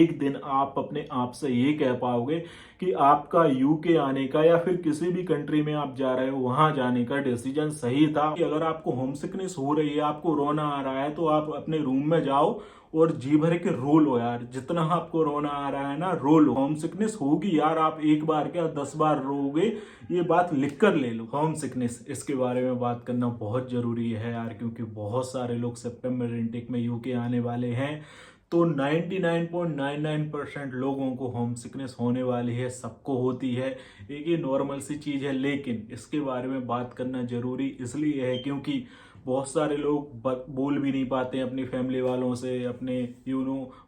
एक दिन आप अपने आप से ये कह पाओगे कि आपका यूके आने का या फिर किसी भी कंट्री में आप जा रहे हो वहां जाने का डिसीजन सही था। कि अगर आपको होम सिकनेस हो रही है, आपको रोना आ रहा है, तो आप अपने रूम में जाओ और जी भर के रो लो यार। जितना आपको रोना आ रहा है ना, रो लो। होम सिकनेस होगी यार, आप एक बार क्या 10 बार रोगे। ये बात लिख कर ले लो। होम सिकनेस, इसके बारे में बात करना बहुत जरूरी है यार, क्योंकि बहुत सारे लोग सितंबर इनटेक में यूके आने वाले हैं। तो 99.99% लोगों को होम सिकनेस होने वाली है, सबको होती है। एक ये नॉर्मल सी चीज है, लेकिन इसके बारे में बात करना जरूरी इसलिए है क्योंकि बहुत सारे लोग बोल भी नहीं पाते हैं अपनी फैमिली वालों से, अपने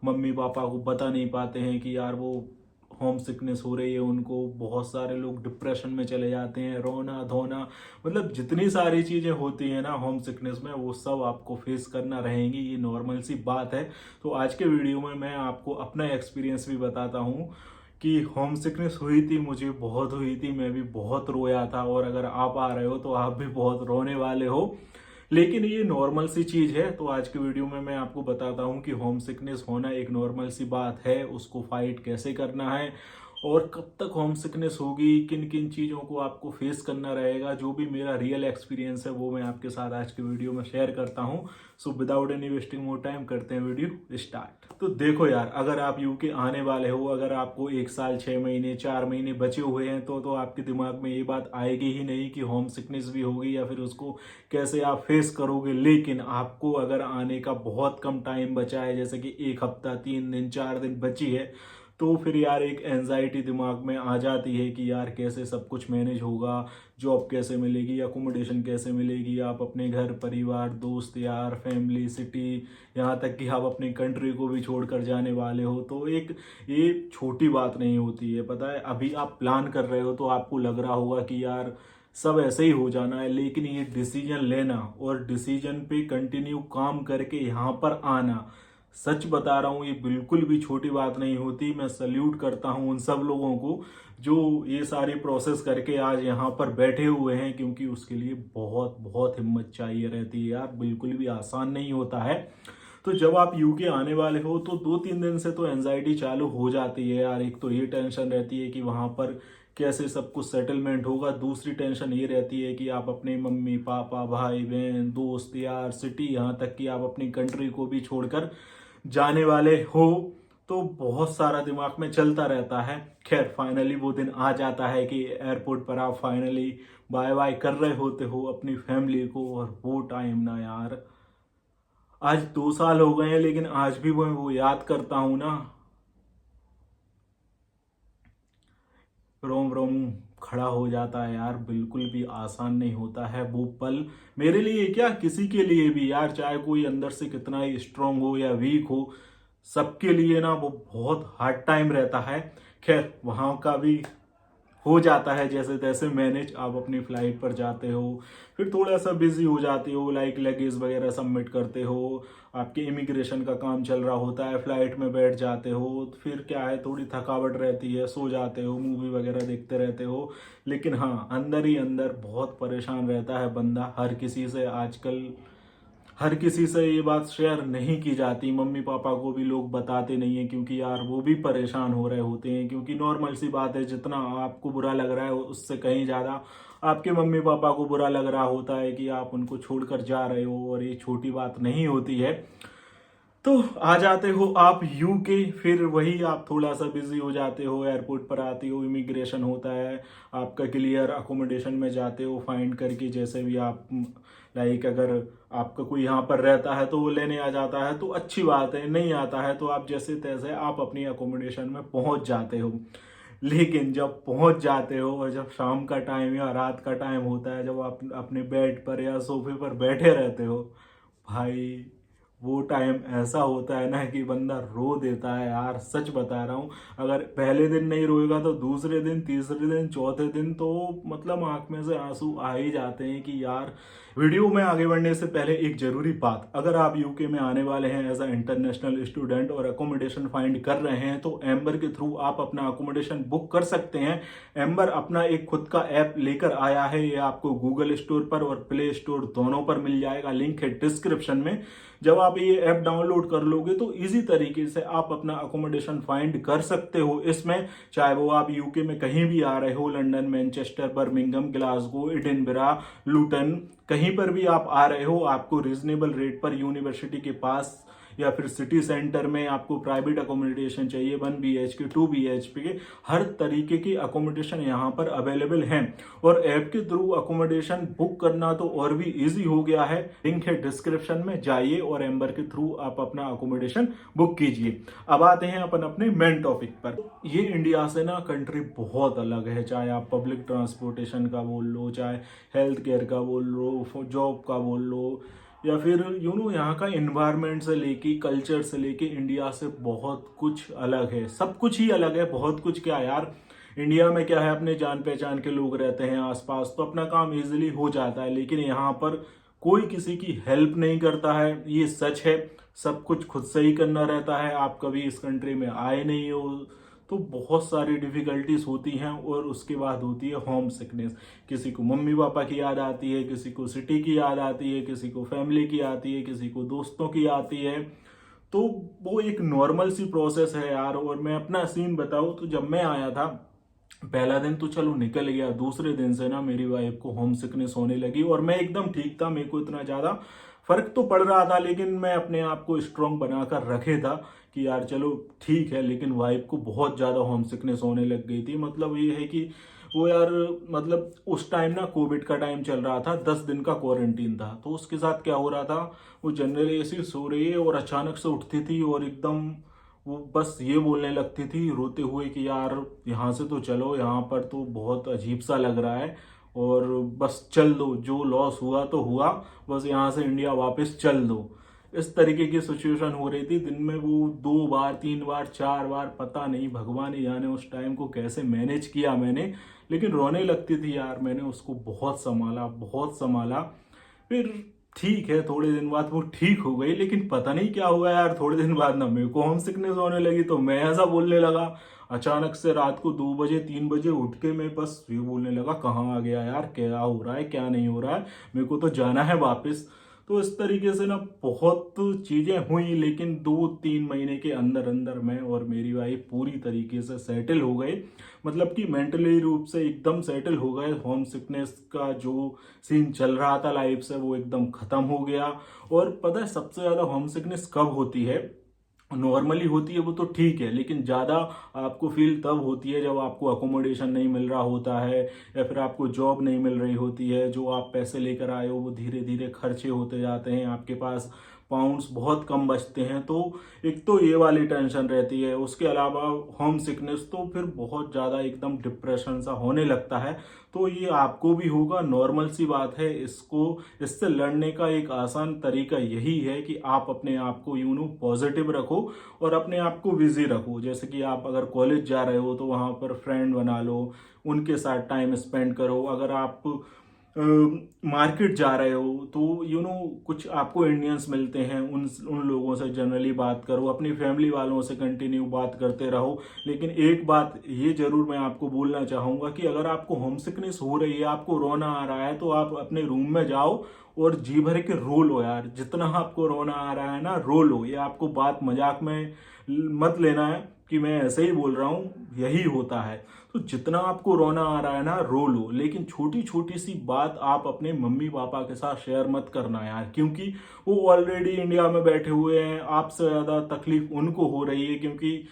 मम्मी पापा को बता नहीं पाते हैं कि यार वो होम सिकनेस हो रही है उनको। बहुत सारे लोग डिप्रेशन में चले जाते हैं, रोना धोना, मतलब जितनी सारी चीजें होती है ना होम सिकनेस में, वो सब आपको फेस करना रहेंगी। ये नॉर्मल सी बात है। तो आज के वीडियो में मैं आपको अपना एक्सपीरियंस भी बताता हूँ कि होम सिकनेस हुई थी, मुझे बहुत हुई थी, मैं भी बहुत रोया था। और अगर आप आ रहे हो तो आप भी बहुत रोने वाले हो, लेकिन ये नॉर्मल सी चीज है। तो आज के वीडियो में मैं आपको बताता हूँ कि होम सिकनेस होना एक नॉर्मल सी बात है, उसको फाइट कैसे करना है और कब तक होम सिकनेस होगी, किन किन चीज़ों को आपको फेस करना रहेगा। जो भी मेरा रियल एक्सपीरियंस है वो मैं आपके साथ आज के वीडियो में शेयर करता हूँ। So without any wasting more time करते हैं वीडियो स्टार्ट। तो देखो यार, अगर आप यूके आने वाले हो, अगर आपको 1 साल 6 महीने 4 महीने बचे हुए हैं, तो आपके दिमाग में ये बात आएगी ही नहीं कि होम सिकनेस भी होगी या फिर उसको कैसे आप फेस करोगे। लेकिन आपको अगर आने का बहुत कम टाइम बचा है, जैसे कि 1 हफ्ता 3 दिन 4 दिन बची है, तो फिर यार एक एनजाइटी दिमाग में आ जाती है कि यार कैसे सब कुछ मैनेज होगा, जॉब कैसे मिलेगी, अकोमोडेशन कैसे मिलेगी, आप अपने घर परिवार दोस्त यार फैमिली सिटी, यहाँ तक कि आप अपनी कंट्री को भी छोड़कर जाने वाले हो। तो एक ये छोटी बात नहीं होती है, पता है। अभी आप प्लान कर रहे हो तो आपको लग रहा होगा कि यार सब ऐसे ही हो जाना है, लेकिन ये डिसीजन लेना और डिसीजन पे कंटिन्यू काम करके यहाँ पर आना, सच बता रहा हूँ, ये बिल्कुल भी छोटी बात नहीं होती। मैं सल्यूट करता हूँ उन सब लोगों को जो ये सारी प्रोसेस करके आज यहाँ पर बैठे हुए हैं, क्योंकि उसके लिए बहुत बहुत हिम्मत चाहिए रहती है यार, बिल्कुल भी आसान नहीं होता है। तो जब आप यूके आने वाले हो तो 2-3 दिन से तो एनजाइटी चालू हो जाती है यार। एक तो ये टेंशन रहती है कि वहां पर कैसे सब कुछ सेटलमेंट होगा, दूसरी टेंशन ये रहती है कि आप अपने मम्मी पापा भाई बहन दोस्त यार सिटी, यहाँ तक कि आप अपनी कंट्री को भी छोड़कर जाने वाले हो। तो बहुत सारा दिमाग में चलता रहता है। खैर फाइनली वो दिन आ जाता है कि एयरपोर्ट पर आप फाइनली बाय बाय कर रहे होते हो अपनी फैमिली को। और वो टाइम ना यार, आज 2 साल हो गए हैं, लेकिन आज भी वो याद करता हूं ना, रोम रोम खड़ा हो जाता है यार। बिल्कुल भी आसान नहीं होता है वो पल, मेरे लिए क्या किसी के लिए भी यार, चाहे कोई अंदर से कितना ही स्ट्रांग हो या वीक हो, सबके लिए ना वो बहुत हार्ड टाइम रहता है। खैर वहां का भी हो जाता है जैसे तैसे मैनेज। आप अपनी फ्लाइट पर जाते हो, फिर थोड़ा सा बिजी हो जाते हो, लाइक लगेज वगैरह सबमिट करते हो, आपके इमिग्रेशन का काम चल रहा होता है, फ्लाइट में बैठ जाते हो, फिर क्या है थोड़ी थकावट रहती है, सो जाते हो, मूवी वगैरह देखते रहते हो। लेकिन हाँ, अंदर ही अंदर बहुत परेशान रहता है बंदा। हर किसी से आजकल, हर किसी से ये बात शेयर नहीं की जाती, मम्मी पापा को भी लोग बताते नहीं है, क्योंकि यार वो भी परेशान हो रहे होते हैं। क्योंकि नॉर्मल सी बात है, जितना आपको बुरा लग रहा है उससे कहीं ज़्यादा आपके मम्मी पापा को बुरा लग रहा होता है कि आप उनको छोड़कर जा रहे हो, और ये छोटी बात नहीं होती है। तो आ जाते हो आप यूके, फिर वही आप थोड़ा सा बिजी हो जाते हो, एयरपोर्ट पर आते हो, इमिग्रेशन होता है, आपका क्लियर अकोमोडेशन में जाते हो फाइंड करके, जैसे भी आप, लाइक अगर आपका कोई यहाँ पर रहता है तो वो लेने आ जाता है तो अच्छी बात है, नहीं आता है तो आप जैसे तैसे आप अपनी अकोमोडेशन में पहुंच जाते हो। लेकिन जब पहुंच जाते हो और जब शाम का टाइम या रात का टाइम होता है, जब आप अपने बेड पर या सोफे पर बैठे रहते हो, भाई वो टाइम ऐसा होता है ना कि बंदा रो देता है यार, सच बता रहा हूँ। अगर पहले दिन नहीं रोएगा तो दूसरे दिन तीसरे दिन चौथे दिन तो मतलब आंख में से आंसू आ ही जाते हैं कि यार। वीडियो में आगे बढ़ने से पहले एक जरूरी बात, अगर आप यूके में आने वाले हैं एज अ इंटरनेशनल स्टूडेंट और अकोमोडेशन फाइंड कर रहे हैं, तो एम्बर के थ्रू आप अपना अकोमोडेशन बुक कर सकते हैं। एम्बर अपना एक खुद का ऐप लेकर आया है, ये आपको गूगल स्टोर पर और प्ले स्टोर दोनों पर मिल जाएगा, लिंक है डिस्क्रिप्शन में। जब आप ये ऐप डाउनलोड कर लोगे तो इजी तरीके से आप अपना अकोमोडेशन फाइंड कर सकते हो इसमें, चाहे वो आप यूके में कहीं भी आ रहे हो, London, Manchester, Birmingham, Glasgow, Edinburgh, Luton, कहीं पर भी आप आ रहे हो, आपको रीजनेबल रेट पर यूनिवर्सिटी के पास या फिर सिटी सेंटर में आपको प्राइवेट अकोमोडेशन चाहिए, 1 BHK 2 BHK, हर तरीके की अकोमोडेशन यहाँ पर अवेलेबल हैं। और ऐप के थ्रू अकोमोडेशन बुक करना तो और भी इजी हो गया है। लिंक है डिस्क्रिप्शन में, जाइए और एम्बर के थ्रू आप अपना अकोमोडेशन बुक कीजिए। अब आते हैं अपन अपने मेन टॉपिक पर। ये इंडिया से ना कंट्री बहुत अलग है, चाहे आप पब्लिक ट्रांसपोर्टेशन का बोल लो, चाहे हेल्थ केयर का बोल लो, जॉब का बोल लो, या फिर यहाँ का इन्वायरमेंट से लेके, कल्चर से लेके इंडिया से बहुत कुछ अलग है। सब कुछ ही अलग है, बहुत कुछ क्या यार। इंडिया में क्या है, अपने जान पहचान के लोग रहते हैं आसपास, तो अपना काम इजीली हो जाता है। लेकिन यहाँ पर कोई किसी की हेल्प नहीं करता है, ये सच है। सब कुछ खुद से ही करना रहता है। आप कभी इस कंट्री में आए नहीं हो तो बहुत सारी डिफिकल्टीज होती हैं। और उसके बाद होती है होम सिकनेस। किसी को मम्मी पापा की याद आती है, किसी को सिटी की याद आती है, किसी को फैमिली की आती है, किसी को दोस्तों की आती है। तो वो एक नॉर्मल सी प्रोसेस है यार। और मैं अपना सीन बताऊं तो जब मैं आया था, पहला दिन तो चलो निकल गया, दूसरे दिन से ना मेरी वाइफ को होम सिकनेस होने लगी। और मैं एकदम ठीक था, मेरे को इतना ज्यादा फर्क तो पड़ रहा था, लेकिन मैं अपने आप को स्ट्रांग बनाकर रखे था कि यार चलो ठीक है। लेकिन वाइफ को बहुत ज्यादा होम सिकनेस होने लग गई थी। मतलब ये है कि वो यार, मतलब उस टाइम ना कोविड का टाइम चल रहा था, 10 दिन का क्वारंटीन था। तो उसके साथ क्या हो रहा था, वो जनरली ऐसी सो रही है और अचानक से उठती थी और एकदम वो बस ये बोलने लगती थी रोते हुए कि यार यहाँ से तो चलो, यहाँ पर तो बहुत अजीब सा लग रहा है और बस चल दो, जो लॉस हुआ तो हुआ, बस यहाँ से इंडिया वापस चल दो। इस तरीके की सिचुएशन हो रही थी। दिन में वो 2 बार 3 बार 4 बार, पता नहीं भगवान ही जाने उस टाइम को कैसे मैनेज किया मैंने। लेकिन रोने लगती थी यार, मैंने उसको बहुत संभाला, बहुत संभाला। फिर ठीक है, थोड़े दिन बाद वो ठीक हो गई। लेकिन पता नहीं क्या हुआ यार, थोड़े दिन बाद ना मेरे को होम सिकनेस होने लगी, तो मैं ऐसा बोलने लगा। अचानक से रात को 2 बजे 3 बजे उठ के मैं बस ये बोलने लगा, कहाँ आ गया यार, क्या हो रहा है, क्या नहीं हो रहा है, मेरे को तो जाना है वापस। तो इस तरीके से ना बहुत चीजें हुई। लेकिन 2-3 महीने के अंदर अंदर मैं और मेरी वाइफ पूरी तरीके से सेटल हो गए। मतलब कि मेंटली रूप से एकदम सेटल हो गए। होम सिकनेस का जो सीन चल रहा था लाइफ से, वो एकदम खत्म हो गया। और पता है सबसे ज्यादा होम सिकनेस कब होती है, नॉर्मली होती है वो तो ठीक है, लेकिन ज़्यादा आपको फील तब होती है जब आपको अकोमोडेशन नहीं मिल रहा होता है, या फिर आपको जॉब नहीं मिल रही होती है। जो आप पैसे लेकर आए हो वो धीरे धीरे खर्चे होते जाते हैं, आपके पास पाउंड्स बहुत कम बचते हैं। तो एक तो ये वाली टेंशन रहती है। उसके अलावा होम सिकनेस तो फिर बहुत ज़्यादा एकदम डिप्रेशन सा होने लगता है। तो ये आपको भी होगा, नॉर्मल सी बात है। इससे लड़ने का एक आसान तरीका यही है कि आप अपने आप को पॉजिटिव रखो और अपने आप को बिजी रखो। जैसे कि आप अगर कॉलेज जा रहे हो तो वहाँ पर फ्रेंड बना लो, उनके साथ टाइम स्पेंड करो। अगर आप मार्केट जा रहे हो तो कुछ आपको इंडियंस मिलते हैं, उन लोगों से जनरली बात करो। अपनी फैमिली वालों से कंटिन्यू बात करते रहो। लेकिन एक बात ये जरूर मैं आपको बोलना चाहूंगा कि अगर आपको होम सिकनेस हो रही है, आपको रोना आ रहा है, तो आप अपने रूम में जाओ और जी भर के रो लो यार। जितना आपको रोना आ रहा है ना, रो लो। ये आपको बात मजाक में मत लेना है कि मैं ऐसे ही बोल रहा हूँ, यही होता है। तो जितना आपको रोना आ रहा है ना, रो लो। लेकिन छोटी छोटी सी बात आप अपने मम्मी पापा के साथ शेयर मत करना यार, क्योंकि वो ऑलरेडी इंडिया में बैठे हुए हैं। आपसे ज्यादा तकलीफ उनको हो रही है, क्योंकि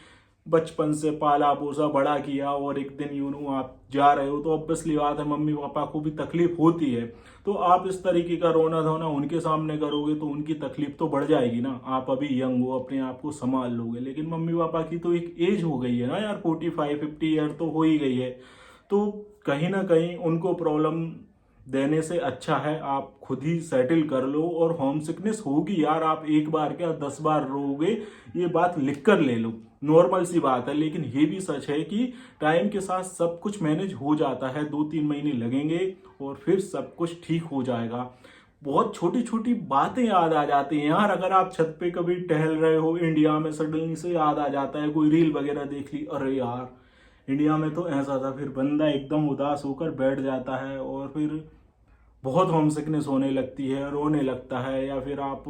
बचपन से पाला पोसा बड़ा किया और एक दिन आप जा रहे हो, तो ऑब्वियसली बात है मम्मी पापा को भी तकलीफ होती है। तो आप इस तरीके का रोना धोना उनके सामने करोगे तो उनकी तकलीफ तो बढ़ जाएगी ना। आप अभी यंग हो, अपने आप को संभाल लोगे, लेकिन मम्मी पापा की तो एक एज हो गई है ना यार, 45-50 ईयर तो हो ही गई है। तो कहीं ना कहीं उनको प्रॉब्लम देने से अच्छा है आप खुद ही सेटल कर लो। और होम सिकनेस होगी यार, आप एक बार क्या 10 बार रोगे, ये बात लिख कर ले लो, नॉर्मल सी बात है। लेकिन ये भी सच है कि टाइम के साथ सब कुछ मैनेज हो जाता है। 2-3 महीने लगेंगे और फिर सब कुछ ठीक हो जाएगा। बहुत छोटी छोटी बातें याद आ जाती हैं यार। अगर आप छत पे कभी टहल रहे हो इंडिया में, सडनली से याद आ जाता है, कोई रील वगैरह देख ली, अरे यार इंडिया में तो ऐसा था, फिर बंदा एकदम उदास होकर बैठ जाता है और फिर बहुत होम सिकनेस होने लगती है, रोने लगता है। या फिर आप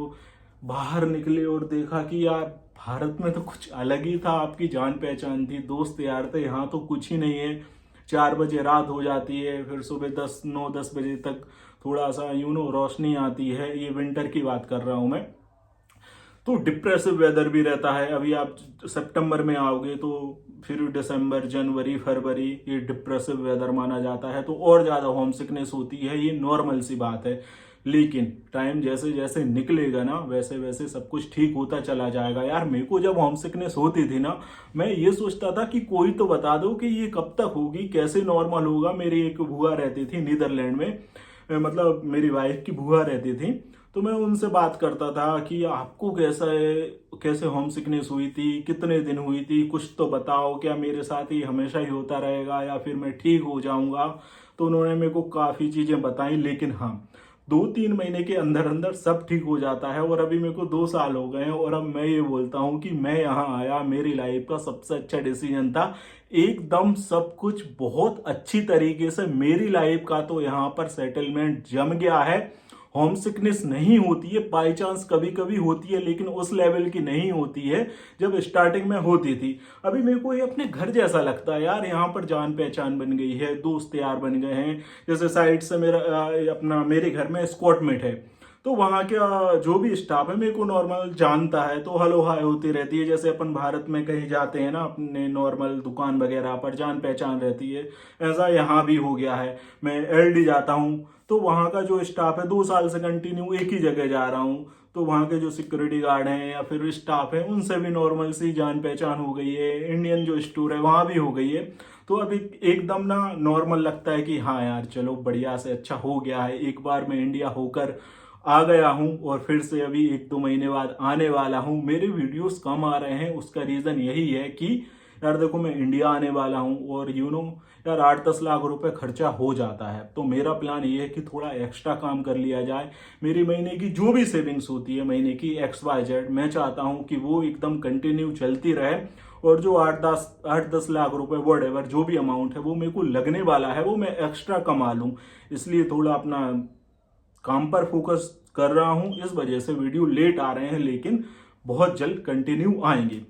बाहर निकले और देखा कि यार भारत में तो कुछ अलग ही था, आपकी जान पहचान थी, दोस्त यार थे। यहाँ तो कुछ ही नहीं है। 4 बजे रात हो जाती है, फिर सुबह 9-10 बजे तक थोड़ा सा रोशनी आती है। ये विंटर की बात कर रहा हूँ मैं। तो डिप्रेसिव वेदर भी रहता है। अभी आप सितंबर में आओगे तो फिर दिसंबर, जनवरी, फरवरी ये डिप्रेसिव वेदर माना जाता है, तो और ज़्यादा होम सिकनेस होती है। ये नॉर्मल सी बात है। लेकिन टाइम जैसे जैसे निकलेगा ना, वैसे वैसे सब कुछ ठीक होता चला जाएगा। यार मेरे को जब होम सिकनेस होती थी ना, मैं ये सोचता था कि कोई तो बता दो कि ये कब तक होगी, कैसे नॉर्मल होगा। मेरी एक बुआ रहती थी नीदरलैंड में, मतलब मेरी वाइफ की बुआ रहती थी। तो मैं उनसे बात करता था कि आपको कैसा है, कैसे होम सिकनेस हुई थी, कितने दिन हुई थी, कुछ तो बताओ, क्या मेरे साथ ही हमेशा ही होता रहेगा या फिर मैं ठीक हो जाऊंगा। तो उन्होंने मेरे को काफ़ी चीज़ें बताई, लेकिन हाँ 2-3 महीने के अंदर अंदर सब ठीक हो जाता है। और अभी मेरे को 2 साल हो गए हैं और अब मैं ये बोलता हूँ कि मैं यहाँ आया, मेरी लाइफ का सबसे अच्छा डिसीजन था। एकदम सब कुछ बहुत अच्छी तरीके से मेरी लाइफ का तो यहाँ पर सेटलमेंट जम गया है। होम सिकनेस नहीं होती है, बाई चांस कभी कभी होती है, लेकिन उस लेवल की नहीं होती है जब स्टार्टिंग में होती थी। अभी मेरे को ये अपने घर जैसा लगता है यार। यहाँ पर जान पहचान बन गई है, दोस्त यार बन गए हैं। जैसे साइड से अपना मेरे घर में स्कॉटमेट है, तो वहाँ का जो भी स्टाफ है मेरे को नॉर्मल जानता है, तो हेलो हाय होती रहती है। जैसे अपन भारत में कहीं जाते हैं ना, अपने नॉर्मल दुकान वगैरह पर जान पहचान रहती है, ऐसा यहाँ भी हो गया है। मैं एलडी जाता हूँ तो वहाँ का जो स्टाफ है, 2 साल से कंटिन्यू एक ही जगह जा रहा हूँ, तो वहाँ के जो सिक्योरिटी गार्ड हैं या फिर स्टाफ है, उनसे भी नॉर्मल सी जान पहचान हो गई है। इंडियन जो स्टोर है वहाँ भी हो गई है। तो अभी एकदम ना नॉर्मल लगता है कि हाँ यार चलो बढ़िया से अच्छा हो गया है। एक बार मैं इंडिया होकर आ गया हूँ और फिर से अभी 1-2 महीने बाद आने वाला हूँ। मेरे वीडियोस कम आ रहे हैं, उसका रीज़न यही है कि यार देखो मैं इंडिया आने वाला हूँ और यार 8-10 लाख रुपए खर्चा हो जाता है। तो मेरा प्लान ये है कि थोड़ा एक्स्ट्रा काम कर लिया जाए। मेरी महीने की जो भी सेविंग्स होती है, महीने की XYZ, मैं चाहता हूँ कि वो एकदम कंटिन्यू चलती रहे। और जो 8-10 लाख रुपए वट जो भी अमाउंट है वो मेरे को लगने वाला है, वो मैं एक्स्ट्रा कमा लूँ। इसलिए थोड़ा अपना काम पर फोकस कर रहा हूं। इस वजह से वीडियो लेट आ रहे हैं, लेकिन बहुत जल्द कंटिन्यू आएंगे।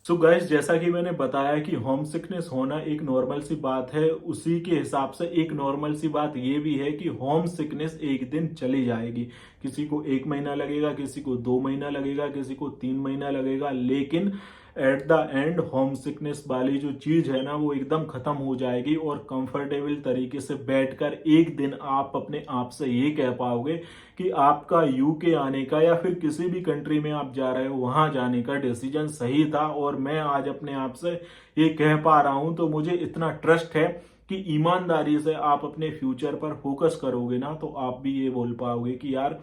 सो गाइस, जैसा कि मैंने बताया कि होम सिकनेस होना एक नॉर्मल सी बात है, उसी के हिसाब से एक नॉर्मल सी बात ये भी है कि होम सिकनेस एक दिन चली जाएगी। किसी को 1 महीना लगेगा, किसी को 2 महीना लगेगा, किसी को 3 महीना लगेगा, लेकिन at the end home sickness वाली जो चीज है ना, वो एकदम खत्म हो जाएगी। और कंफर्टेबल तरीके से बैठकर एक दिन आप अपने आप से ये कह पाओगे कि आपका यूके आने का या फिर किसी भी कंट्री में आप जा रहे हो वहां जाने का डिसीजन सही था। और मैं आज अपने आप से ये कह पा रहा हूं, तो मुझे इतना ट्रस्ट है कि ईमानदारी से आप अपने फ्यूचर पर फोकस करोगे ना, तो आप भी ये बोल पाओगे कि यार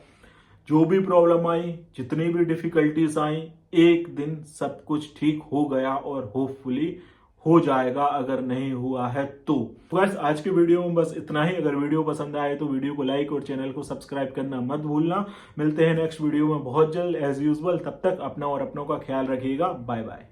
जो भी प्रॉब्लम आई, जितनी भी डिफिकल्टीज आई, एक दिन सब कुछ ठीक हो गया और होपफुली हो जाएगा। अगर नहीं हुआ है तो बस आज के वीडियो में बस इतना ही। अगर वीडियो पसंद आए तो वीडियो को लाइक और चैनल को सब्सक्राइब करना मत भूलना। मिलते हैं नेक्स्ट वीडियो में बहुत जल्द एज यूजुअल। तब तक अपना और अपनों का ख्याल रखिएगा। Bye bye.